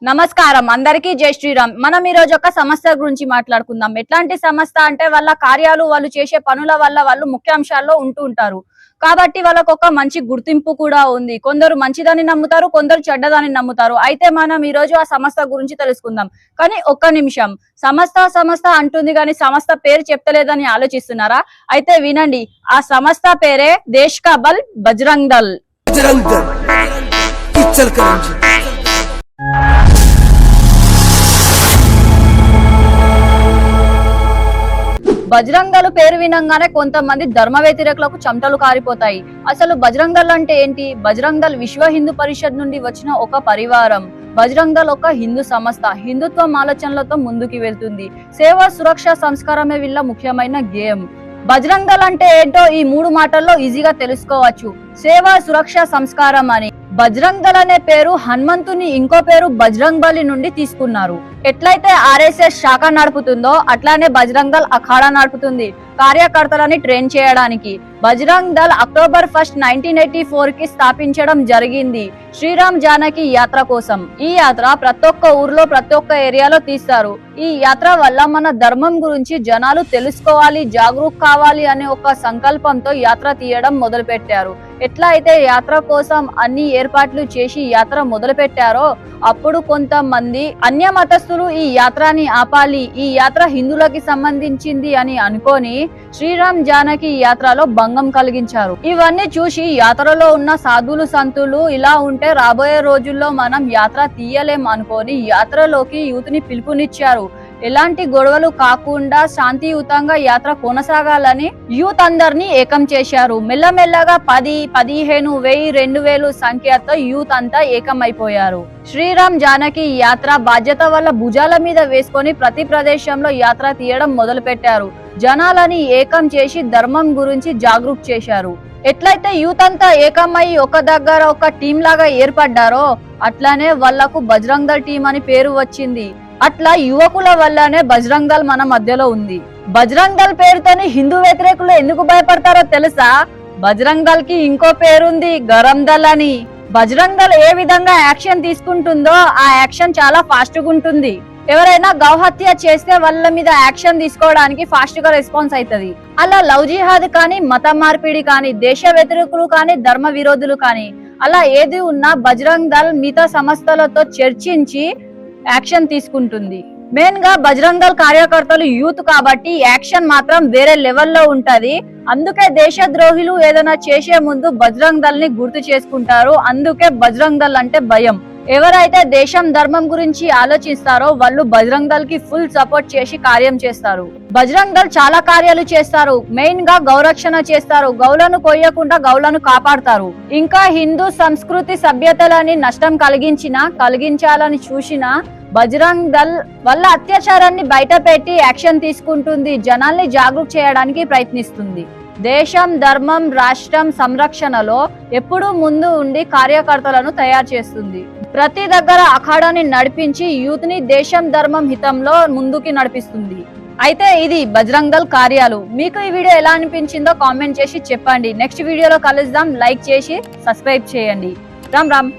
నమస్కారం అందరికీ జై శ్రీరామ్. మనం ఈ రోజు ఒక సంస్థ గురించి మాట్లాడుకుందాం. ఎట్లాంటి సంస్థ అంటే వాళ్ళ కార్యాలు వాళ్ళు చేసే పనుల వల్ల వాళ్ళు ముఖ్యాంశాల్లో ఉంటూ ఉంటారు కాబట్టి వాళ్ళకు ఒక మంచి గుర్తింపు కూడా ఉంది. కొందరు మంచిదని నమ్ముతారు, కొందరు చెడ్డదని నమ్ముతారు. అయితే మనం ఈ రోజు ఆ సంస్థ గురించి తెలుసుకుందాం. కానీ ఒక్క నిమిషం, సంస్థ అంటుంది కానీ సంస్థ పేరు చెప్తలేదని ఆలోచిస్తున్నారా? అయితే వినండి, ఆ సంస్థ పేరే దేశ్ కా బల్ బజరంగ్ దళ్. బజరంగ్ దళ్ పేరు వినంగానే కొంతమంది ధర్మ వ్యతిరేకులకు చెమటలు కారిపోతాయి. అసలు బజరంగ్ దళ్ అంటే ఏంటి? బజరంగ్ దళ్ విశ్వ హిందూ పరిషత్ నుండి వచ్చిన ఒక పరివారం. బజరంగ్ దళ్ ఒక హిందూ సంస్థ, హిందుత్వం ఆలోచనలతో ముందుకు వెళ్తుంది. సేవ, సురక్ష, సంస్కారమే వీళ్ళ ముఖ్యమైన గేమ్. బజరంగ్ దళ్ అంటే ఏంటో ఈ 3 మాటల్లో ఈజీగా తెలుసుకోవచ్చు. సేవ, సురక్ష, సంస్కారం అని. బజరంగ్ దళ్ అనే పేరు హనుమంతుని ఇంకో పేరు బజరంగ్ బలి నుండి తీసుకున్నారు. ఎట్లయితే ఆర్ఎస్ఎస్ శాఖ నడుపుతుందో అట్లానే బజరంగ్ దళ్ అఖాడా నడుపుతుంది కార్యకర్తలని ట్రైన్ చేయడానికి. బజరంగ్ దళ్ అక్టోబర్ 1, 1984 కి స్థాపించడం జరిగింది శ్రీరామ్ జానకి యాత్ర కోసం. ఈ యాత్ర ప్రతి ఒక్క ఊర్లో ప్రతి ఒక్క ఏరియాలో తీస్తారు. ఈ యాత్ర వల్ల మన ధర్మం గురించి జనాలు తెలుసుకోవాలి, జాగరూక్ కావాలి అనే ఒక సంకల్పంతో యాత్ర తీయడం మొదలు పెట్టారు. ఎట్లా అయితే యాత్ర కోసం అన్ని ఏర్పాట్లు చేసి యాత్ర మొదలు పెట్టారో అప్పుడు కొంతమంది అన్య మతస్థులు ఈ యాత్రని ఆపాలి, ఈ యాత్ర హిందువులకి సంబంధించింది అని అనుకొని శ్రీరామ్ జానకి యాత్రలో భంగం కలిగించారు. ఇవన్నీ చూసి యాత్రలో ఉన్న సాధువులు సంతులు ఇలా ఉంటే రాబోయే రోజుల్లో మనం యాత్ర తీయలేం అనుకొని యాత్రలోకి యూత్ ని పిలుపునిచ్చారు. ఎలాంటి గొడవలు కాకుండా శాంతియుతంగా యాత్ర కొనసాగాలని యూత్ అందరినీ ఏకం చేశారు. మెల్లమెల్లగా 10, 15, 1000, 2000 సంఖ్యతో యూత్ అంతా ఏకమైపోయారు. శ్రీరామ్ జానకి యాత్ర బాధ్యత వల్ల భుజాల మీద వేసుకొని ప్రతి ప్రదేశంలో యాత్ర తీయడం మొదలు పెట్టారు. జనాలని ఏకం చేసి ధర్మం గురించి జాగరూక్ చేశారు. ఎట్లయితే యూత్ అంతా ఏకమై ఒక దగ్గర ఒక టీం లాగా ఏర్పడ్డారో అట్లానే వాళ్లకు బజరంగ్ దళ్ టీం అని పేరు వచ్చింది. అట్లా యువకుల వల్లనే బజరంగ్ దళ్ మన మధ్యలో ఉంది. బజరంగ్ దళ్ పేరుతోని హిందూ వ్యతిరేకులు ఎందుకు భయపడతారో తెలుసా? బజరంగ్ దళ్ కి ఇంకో పేరుంది, గరం దళ్ అని. బజరంగ్ దళ్ ఏ విధంగా యాక్షన్ తీసుకుంటుందో ఆ యాక్షన్ చాలా ఫాస్ట్ గా ఉంటుంది. ఎవరైనా గౌహత్య చేస్తే వాళ్ళ మీద యాక్షన్ తీసుకోవడానికి ఫాస్ట్ గా రెస్పాన్స్ అవుతుంది. అలా లవ్ జిహాద్ కానీ, మత మార్పిడి కానీ, దేశ వ్యతిరేకులు కానీ, ధర్మ విరోధులు కానీ అలా ఏది ఉన్నా బజరంగ్ దళ్ మిగతా సంస్థలతో చర్చించి యాక్షన్ తీసుకుంటుంది. మెయిన్ గా బజరంగ్ దళ్ కార్యకర్తలు యూత్ కాబట్టి యాక్షన్ మాత్రం వేరే లెవెల్లో ఉంటది. అందుకే దేశద్రోహులు ఏదైనా చేసే ముందు బజరంగ్ దళ్ ని గుర్తు చేసుకుంటారు. అందుకే బజరంగ్ దళ్ అంటే భయం. ఎవరైతే దేశం ధర్మం గురించి ఆలోచిస్తారో వాళ్ళు బజరంగ్ దళ్ కి ఫుల్ సపోర్ట్ చేసి కార్యం చేస్తారు. బజరంగ్ దళ్ చాలా కార్యాలు చేస్తారు. మెయిన్ గా గౌరక్షణ చేస్తారు. గౌలను కొయ్యకుండా గౌలను కాపాడతారు. ఇంకా హిందూ సంస్కృతి సభ్యతలని నష్టం కలిగించాలని చూసినా బజరంగ్ దళ్ వల్ల అత్యాచారాన్ని బయట పెట్టి యాక్షన్ తీసుకుంటుంది. జనాల్ని జాగరూక్ చేయడానికి ప్రయత్నిస్తుంది. దేశం, ధర్మం, రాష్ట్రం సంరక్షణలో ఎప్పుడూ ముందు ఉండి కార్యకర్తలను తయారు చేస్తుంది. ప్రతి దగ్గర అఖాడాని నడిపించి యూత్ ని దేశం, ధర్మం హితంలో ముందుకి నడిపిస్తుంది. అయితే ఇది బజరంగ్ దళ్ కార్యాలు. మీకు ఈ వీడియో ఎలా అనిపించిందో కామెంట్ చేసి చెప్పండి. నెక్స్ట్ వీడియోలో కలుద్దాం. లైక్ చేసి సబ్స్క్రైబ్ చేయండి. రామ్ రామ్.